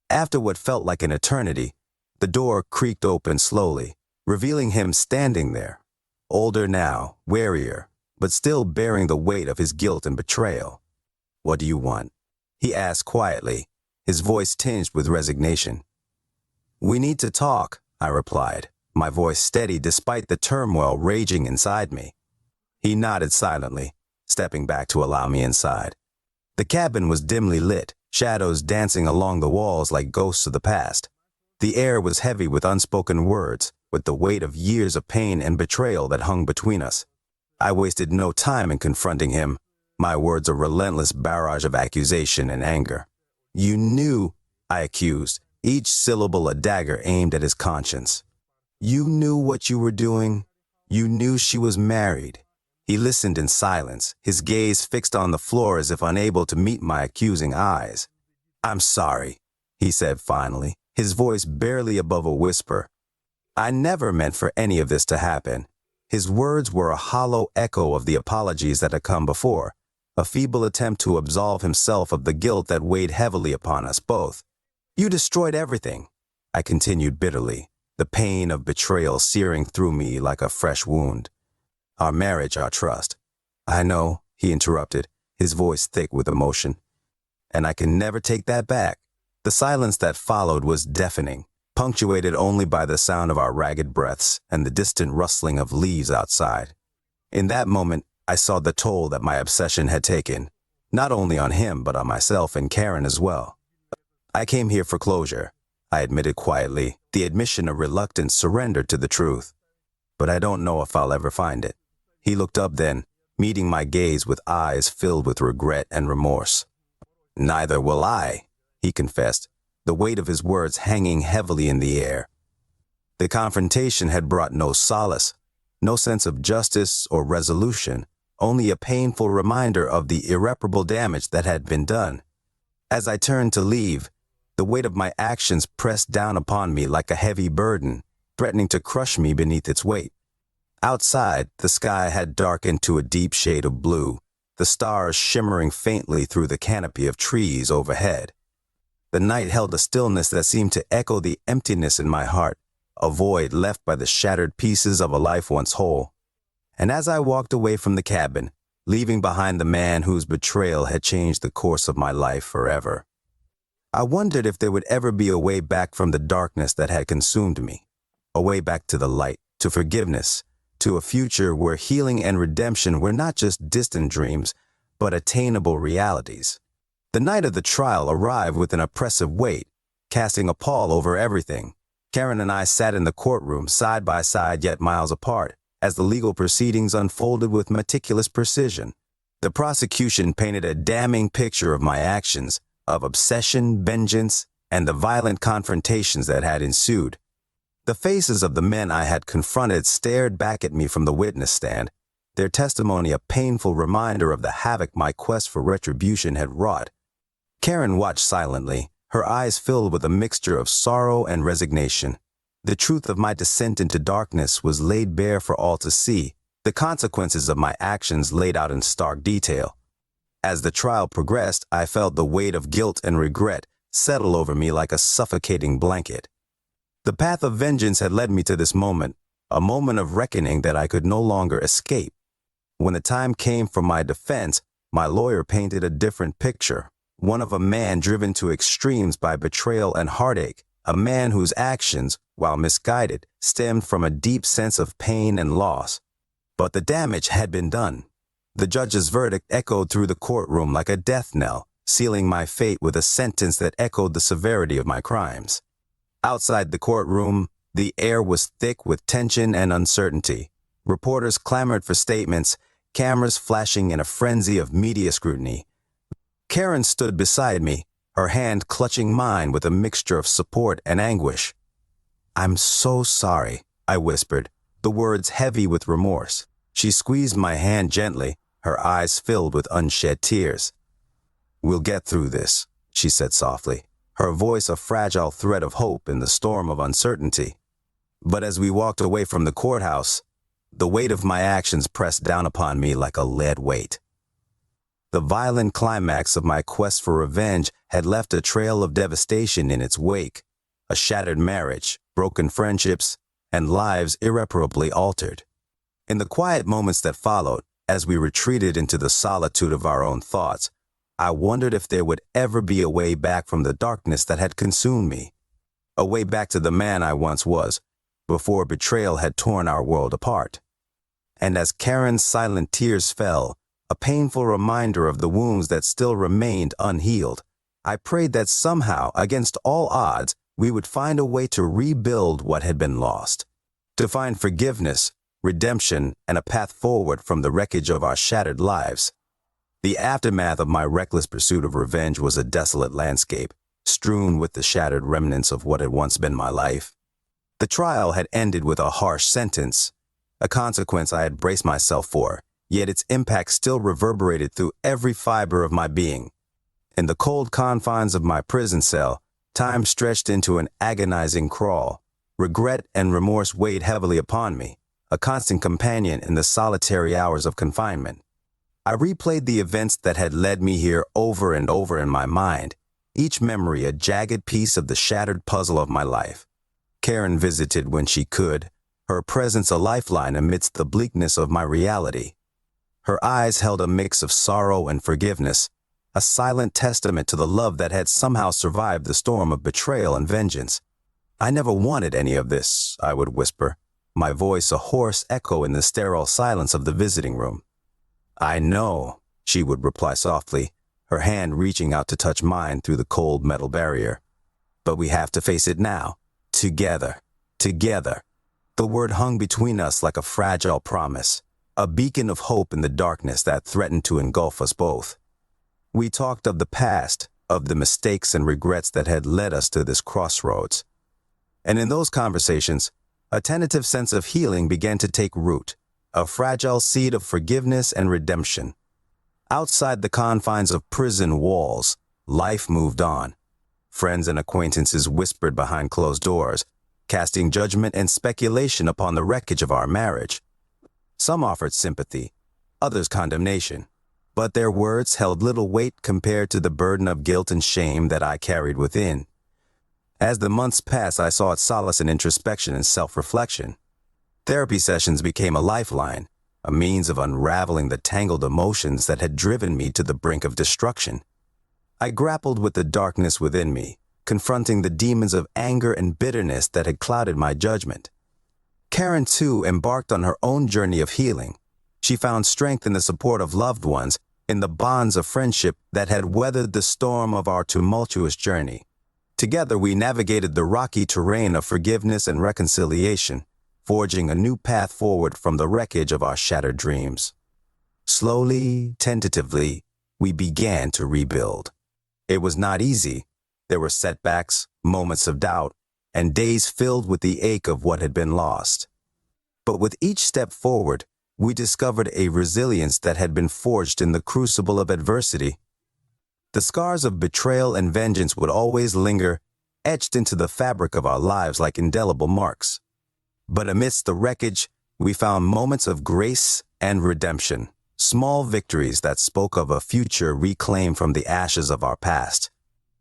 After what felt like an eternity, the door creaked open slowly, revealing him standing there, older now, warier, but still bearing the weight of his guilt and betrayal. "What do you want?" he asked quietly, his voice tinged with resignation. "We need to talk," I replied, my voice steady despite the turmoil raging inside me. He nodded silently, stepping back to allow me inside. The cabin was dimly lit, shadows dancing along the walls like ghosts of the past. The air was heavy with unspoken words, with the weight of years of pain and betrayal that hung between us. I wasted no time in confronting him, my words a relentless barrage of accusation and anger. "You knew," I accused, each syllable a dagger aimed at his conscience. "You knew what you were doing. You knew she was married." He listened in silence, his gaze fixed on the floor as if unable to meet my accusing eyes. "I'm sorry," he said finally, his voice barely above a whisper. "I never meant for any of this to happen." His words were a hollow echo of the apologies that had come before, a feeble attempt to absolve himself of the guilt that weighed heavily upon us both. "You destroyed everything," I continued bitterly, the pain of betrayal searing through me like a fresh wound. "Our marriage, our trust." "I know," he interrupted, his voice thick with emotion. "And I can never take that back." The silence that followed was deafening, punctuated only by the sound of our ragged breaths and the distant rustling of leaves outside. In that moment, I saw the toll that my obsession had taken, not only on him but on myself and Karen as well. "I came here for closure," I admitted quietly, the admission a reluctant surrender to the truth. "But I don't know if I'll ever find it." He looked up then, meeting my gaze with eyes filled with regret and remorse. "Neither will I," he confessed, the weight of his words hanging heavily in the air. The confrontation had brought no solace, no sense of justice or resolution, only a painful reminder of the irreparable damage that had been done. As I turned to leave, the weight of my actions pressed down upon me like a heavy burden, threatening to crush me beneath its weight. Outside, the sky had darkened to a deep shade of blue, the stars shimmering faintly through the canopy of trees overhead. The night held a stillness that seemed to echo the emptiness in my heart, a void left by the shattered pieces of a life once whole. And as I walked away from the cabin, leaving behind the man whose betrayal had changed the course of my life forever, I wondered if there would ever be a way back from the darkness that had consumed me, a way back to the light, to forgiveness, to a future where healing and redemption were not just distant dreams, but attainable realities. The night of the trial arrived with an oppressive weight, casting a pall over everything. Karen and I sat in the courtroom side by side yet miles apart, as the legal proceedings unfolded with meticulous precision. The prosecution painted a damning picture of my actions, of obsession, vengeance, and the violent confrontations that had ensued. The faces of the men I had confronted stared back at me from the witness stand, their testimony a painful reminder of the havoc my quest for retribution had wrought. Karen watched silently, her eyes filled with a mixture of sorrow and resignation. The truth of my descent into darkness was laid bare for all to see, the consequences of my actions laid out in stark detail. As the trial progressed, I felt the weight of guilt and regret settle over me like a suffocating blanket. The path of vengeance had led me to this moment, a moment of reckoning that I could no longer escape. When the time came for my defense, my lawyer painted a different picture, one of a man driven to extremes by betrayal and heartache, a man whose actions, while misguided, stemmed from a deep sense of pain and loss. But the damage had been done. The judge's verdict echoed through the courtroom like a death knell, sealing my fate with a sentence that echoed the severity of my crimes. Outside the courtroom, the air was thick with tension and uncertainty. Reporters clamored for statements, cameras flashing in a frenzy of media scrutiny. Karen stood beside me, her hand clutching mine with a mixture of support and anguish. "I'm so sorry," I whispered, the words heavy with remorse. She squeezed my hand gently, her eyes filled with unshed tears. "We'll get through this," she said softly, her voice a fragile thread of hope in the storm of uncertainty. But as we walked away from the courthouse, the weight of my actions pressed down upon me like a lead weight. The violent climax of my quest for revenge had left a trail of devastation in its wake, a shattered marriage, broken friendships, and lives irreparably altered. In the quiet moments that followed, as we retreated into the solitude of our own thoughts, I wondered if there would ever be a way back from the darkness that had consumed me, a way back to the man I once was, before betrayal had torn our world apart. And as Karen's silent tears fell, a painful reminder of the wounds that still remained unhealed, I prayed that somehow, against all odds, we would find a way to rebuild what had been lost, to find forgiveness, redemption, and a path forward from the wreckage of our shattered lives. The aftermath of my reckless pursuit of revenge was a desolate landscape, strewn with the shattered remnants of what had once been my life. The trial had ended with a harsh sentence, a consequence I had braced myself for, yet its impact still reverberated through every fiber of my being. In the cold confines of my prison cell, time stretched into an agonizing crawl. Regret and remorse weighed heavily upon me, a constant companion in the solitary hours of confinement. I replayed the events that had led me here over and over in my mind, each memory a jagged piece of the shattered puzzle of my life. Karen visited when she could, her presence a lifeline amidst the bleakness of my reality. Her eyes held a mix of sorrow and forgiveness, a silent testament to the love that had somehow survived the storm of betrayal and vengeance. "I never wanted any of this," I would whisper, my voice a hoarse echo in the sterile silence of the visiting room. "I know," she would reply softly, her hand reaching out to touch mine through the cold metal barrier. "But we have to face it now. Together. Together." The word hung between us like a fragile promise, a beacon of hope in the darkness that threatened to engulf us both. We talked of the past, of the mistakes and regrets that had led us to this crossroads. And in those conversations, a tentative sense of healing began to take root, a fragile seed of forgiveness and redemption. Outside the confines of prison walls, life moved on. Friends and acquaintances whispered behind closed doors, casting judgment and speculation upon the wreckage of our marriage. Some offered sympathy, others condemnation, but their words held little weight compared to the burden of guilt and shame that I carried within. As the months passed, I sought solace in introspection and self-reflection. Therapy sessions became a lifeline, a means of unraveling the tangled emotions that had driven me to the brink of destruction. I grappled with the darkness within me, confronting the demons of anger and bitterness that had clouded my judgment. Karen, too, embarked on her own journey of healing. She found strength in the support of loved ones, in the bonds of friendship that had weathered the storm of our tumultuous journey. Together we navigated the rocky terrain of forgiveness and reconciliation, forging a new path forward from the wreckage of our shattered dreams. Slowly, tentatively, we began to rebuild. It was not easy. There were setbacks, moments of doubt, and days filled with the ache of what had been lost. But with each step forward, we discovered a resilience that had been forged in the crucible of adversity. The scars of betrayal and vengeance would always linger, etched into the fabric of our lives like indelible marks. But amidst the wreckage, we found moments of grace and redemption, small victories that spoke of a future reclaimed from the ashes of our past.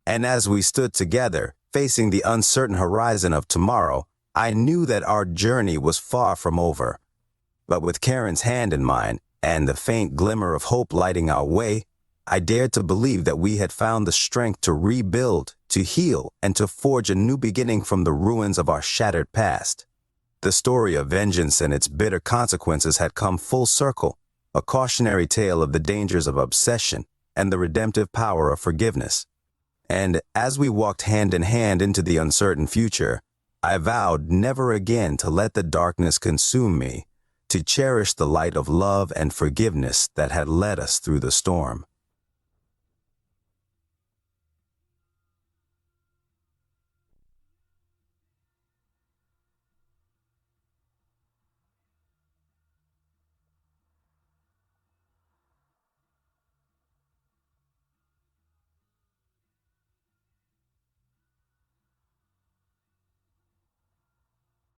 And as we stood together, facing the uncertain horizon of tomorrow, I knew that our journey was far from over. But with Karen's hand in mine, and the faint glimmer of hope lighting our way, I dared to believe that we had found the strength to rebuild, to heal, and to forge a new beginning from the ruins of our shattered past. The story of vengeance and its bitter consequences had come full circle, a cautionary tale of the dangers of obsession and the redemptive power of forgiveness. And as we walked hand in hand into the uncertain future, I vowed never again to let the darkness consume me, to cherish the light of love and forgiveness that had led us through the storm.